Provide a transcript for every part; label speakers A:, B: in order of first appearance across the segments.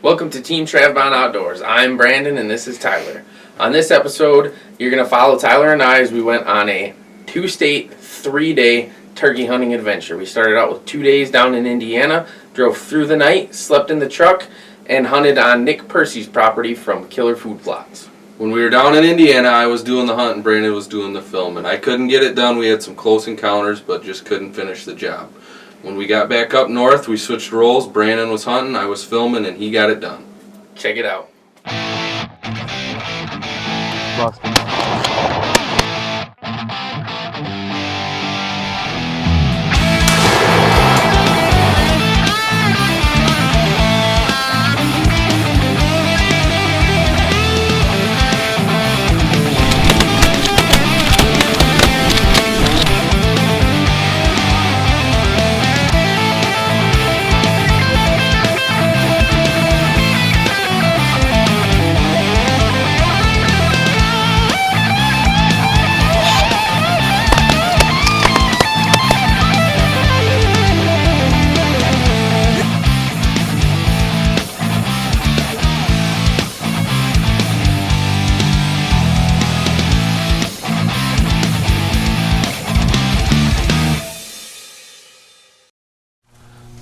A: Welcome to Team Travban Outdoors. I'm Brandon and this is Tyler. On this episode, you're going to follow Tyler and I as we went on a 2-state, 3-day turkey hunting adventure. We started out with 2 days down in Indiana, drove through the night, slept in the truck, and hunted on Nick Percy's property from Killer Food Plots.
B: When we were down in Indiana, I was doing the hunt and Brandon was doing the filming. I couldn't get it done. We had some close encounters, but just couldn't finish the job. When we got back up north, we switched roles. Brandon was hunting, I was filming, and he got it done.
A: Check it out.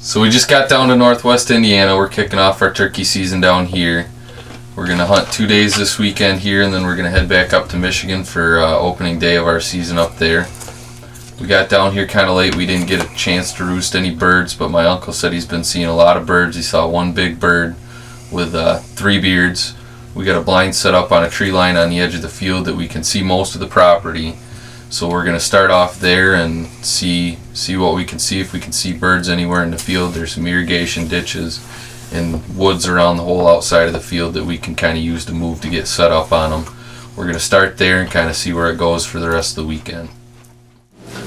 B: So we just got down to northwest Indiana. We're kicking off our turkey season down here. We're going to hunt 2 days this weekend here, and then we're going to head back up to Michigan for opening day of our season up there. We got down here kind of late. We didn't get a chance to roost any birds, but my uncle said he's been seeing a lot of birds. He saw one big bird with 3 beards. We got a blind set up on a tree line on the edge of the field that we can see most of the property. So we're going to start off there and see what we can see, if we can see birds anywhere in the field. There's some irrigation ditches and woods around the whole outside of the field that we can kind of use to move to get set up on them. We're going to start there and kind of see where it goes for the rest of the weekend.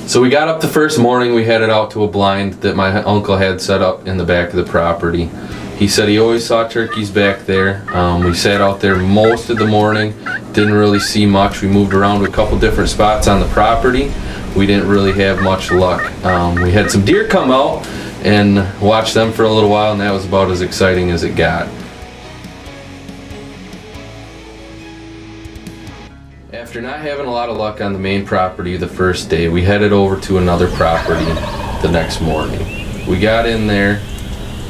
B: So we got up the first morning, we headed out to a blind that my uncle had set up in the back of the property. He said he always saw turkeys back there. We sat out there most of the morning, didn't really see much. We moved around to a couple different spots on the property. We didn't really have much luck. We had some deer come out and watched them for a little while, and that was about as exciting as it got. After not having a lot of luck on the main property the first day, we headed over to another property the next morning. We got in there,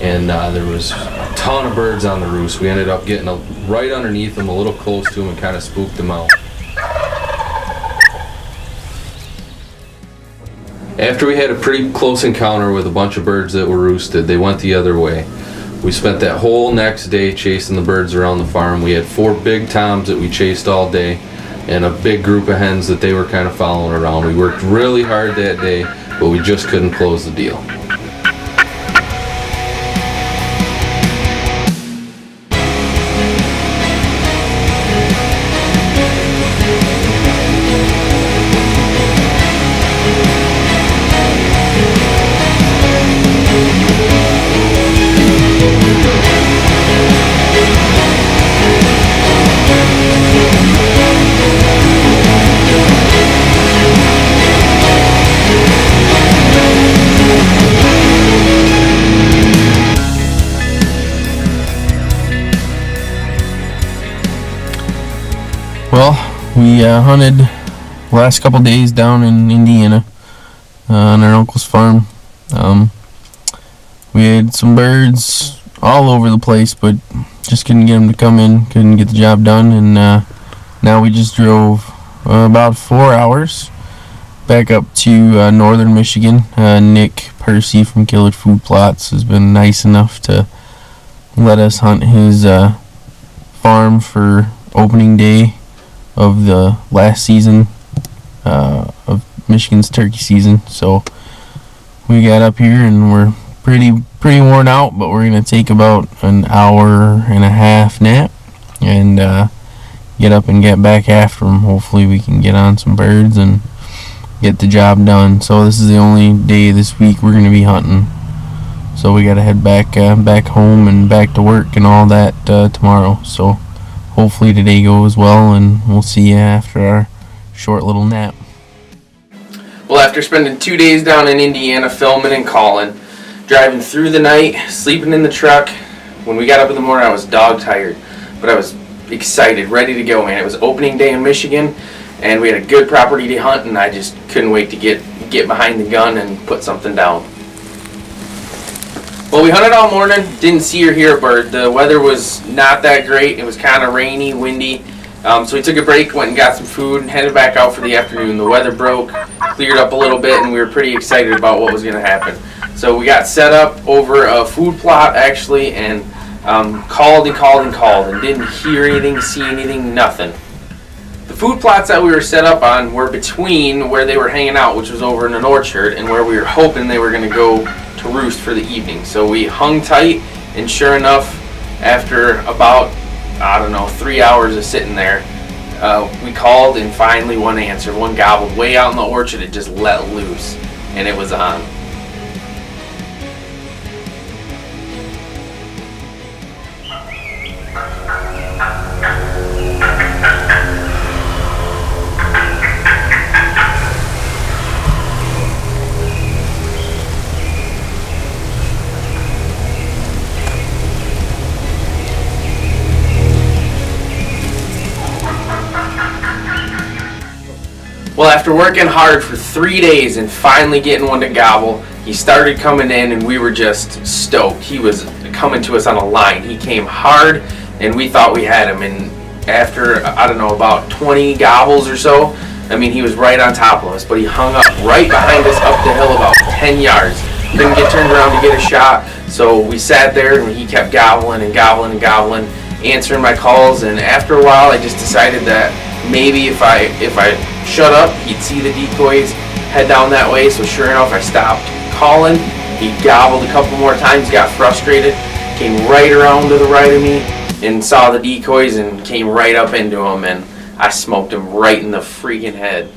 B: and there was a ton of birds on the roost. We ended up getting right underneath them, a little close to them, and kind of spooked them out. After we had a pretty close encounter with a bunch of birds that were roosted, they went the other way. We spent that whole next day chasing the birds around the farm. We had 4 big toms that we chased all day, and a big group of hens that they were kind of following around. We worked really hard that day, but we just couldn't close the deal.
C: Well, we hunted the last couple days down in Indiana on our uncle's farm. We had some birds all over the place, but just couldn't get them to come in, couldn't get the job done, and now we just drove about 4 hours back up to northern Michigan. Nick Percy from Killer Food Plots has been nice enough to let us hunt his farm for opening day of the last season of Michigan's turkey season. So we got up here and we're pretty worn out, but we're gonna take about an hour and a half nap and get up and get back after them. Hopefully we can get on some birds and get the job done. So this is the only day this week we're gonna be hunting, so we gotta head back home and back to work and all that tomorrow. So hopefully today goes well, and we'll see you after our short little nap.
A: Well, after spending 2 days down in Indiana filming and calling, driving through the night, sleeping in the truck, When we got up in the morning, I was dog tired, but I was excited, ready to go, man. It was opening day in Michigan, and we had a good property to hunt, and I just couldn't wait to get behind the gun and put something down. Well, we hunted all morning, didn't see or hear a bird. The weather was not that great. It was kind of rainy, windy. So we took a break, went and got some food, and headed back out for the afternoon. The weather broke, cleared up a little bit, and we were pretty excited about what was going to happen. So we got set up over a food plot, actually, and called and didn't hear anything, see anything, nothing. The food plots that we were set up on were between where they were hanging out, which was over in an orchard, and where we were hoping they were going to go to roost for the evening. So we hung tight, and sure enough, after about, 3 hours of sitting there, we called, and finally one answered. One gobbled way out in the orchard. It just let loose, and it was on. Well, after working hard for 3 days and finally getting one to gobble, he started coming in, and we were just stoked. He was coming to us on a line. He came hard, and we thought we had him. And after, about 20 gobbles or so, he was right on top of us. But he hung up right behind us up the hill about 10 yards. Couldn't get turned around to get a shot, so we sat there, and he kept gobbling and gobbling and gobbling, answering my calls. And after a while, I just decided that maybe if I shut up, he'd see the decoys head down that way. So sure enough, I stopped calling. He gobbled a couple more times, got frustrated, came right around to the right of me and saw the decoys and came right up into him, and I smoked him right in the freaking head.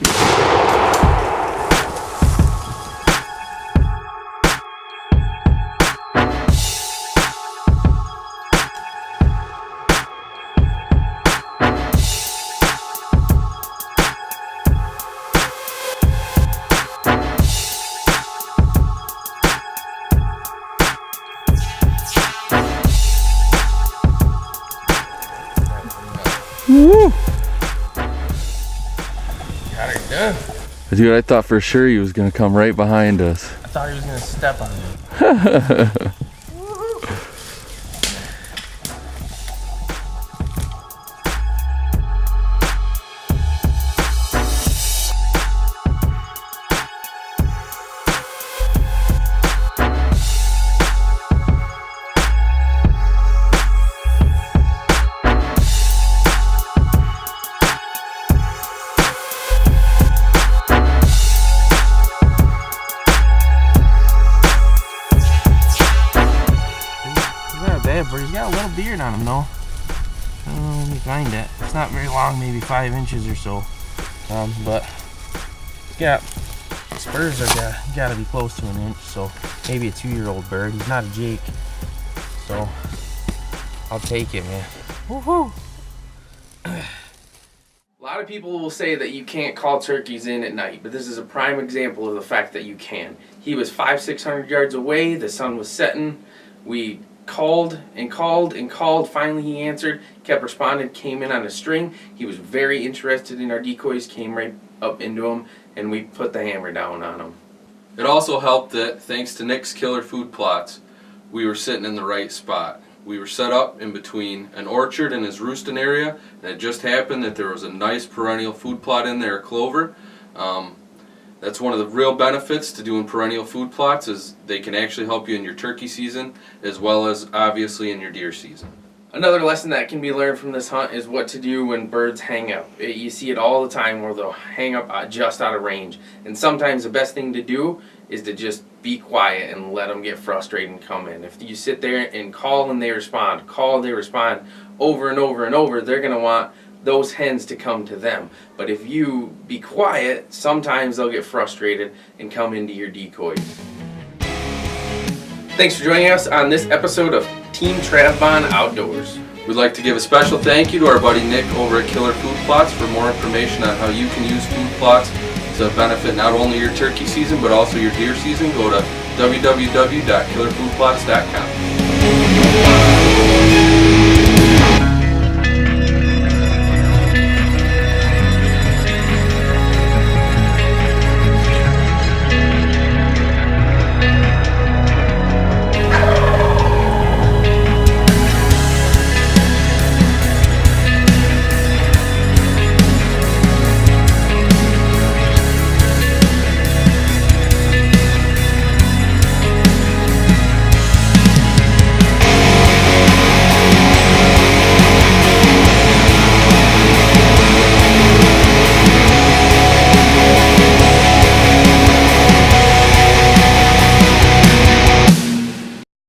C: Woo!
B: Got her done. Dude, I thought for sure he was going to come right behind us.
C: I thought he was going to step on me. But he's got a little beard on him though. Let me find it. It's not very long, maybe 5 inches or so. But yeah, spurs are gotta be close to an inch, so maybe a 2-year-old bird. He's not a Jake, so I'll take it, man. Woohoo!
A: A lot of people will say that you can't call turkeys in at night, but this is a prime example of the fact that you can. He was 500-600 yards away. The sun was setting. We called and called and called. Finally he answered, kept responding, came in on a string. He was very interested in our decoys, came right up into him, and we put the hammer down on him.
B: It also helped that, thanks to Nick's killer food plots, we were sitting in the right spot. We were set up in between an orchard and his roosting area, and it just happened that there was a nice perennial food plot in there, clover. That's one of the real benefits to doing perennial food plots, is they can actually help you in your turkey season as well as obviously in your deer season.
A: Another lesson that can be learned from this hunt is what to do when birds hang up. You see it all the time where they'll hang up just out of range. And sometimes the best thing to do is to just be quiet and let them get frustrated and come in. If you sit there and call and they respond, call, they respond over and over and over, they're going to want those hens to come to them. But if you be quiet, sometimes they'll get frustrated and come into your decoys. Thanks for joining us on this episode of Team Travban Outdoors.
B: We'd like to give a special thank you to our buddy Nick over at Killer Food Plots. For more information on how you can use food plots to benefit not only your turkey season but also your deer season, go to www.killerfoodplots.com.